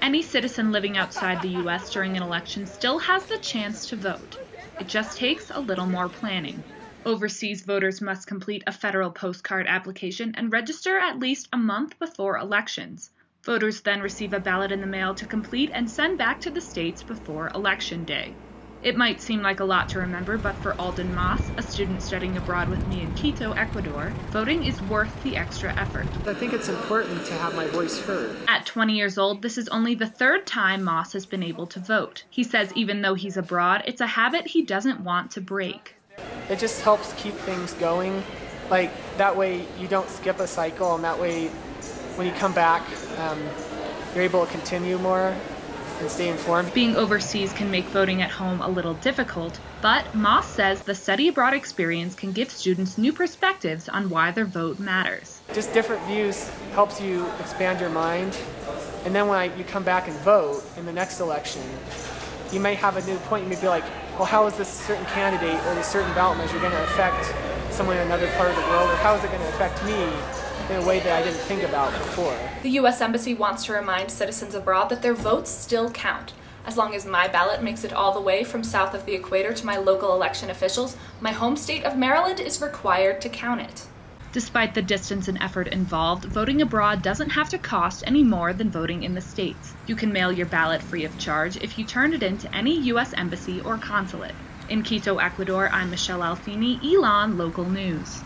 Any citizen living outside the U.S. during an election still has the chance to vote. It just takes a little more planning. Overseas voters must complete a federal postcard application and register at least a month before elections. Voters then receive a ballot in the mail to complete and send back to the states before Election Day. It might seem like a lot to remember, but for Alden Moss, a student studying abroad with me in Quito, Ecuador, voting is worth the extra effort. I think it's important to have my voice heard. At 20 years old, this is only the third time Moss has been able to vote. He says even though he's abroad, it's a habit he doesn't want to break. It just helps keep things going. Like, that way you don't skip a cycle, and that way when you come back, you're able to continue more and stay informed. Being overseas can make voting at home a little difficult, but Moss says the study abroad experience can give students new perspectives on why their vote matters. Just different views helps you expand your mind, and then when you come back and vote in the next election, you may have a new point. You may be like, well, how is this certain candidate or this certain ballot measure going to affect someone in another part of the world, or how is it going to affect me in a way that I didn't think about before? The U.S. Embassy wants to remind citizens abroad that their votes still count. As long as my ballot makes it all the way from south of the equator to my local election officials, my home state of Maryland is required to count it. Despite the distance and effort involved, voting abroad doesn't have to cost any more than voting in the States. You can mail your ballot free of charge if you turn it in to any U.S. embassy or consulate. In Quito, Ecuador, I'm Michelle Alfini, ELN Local News.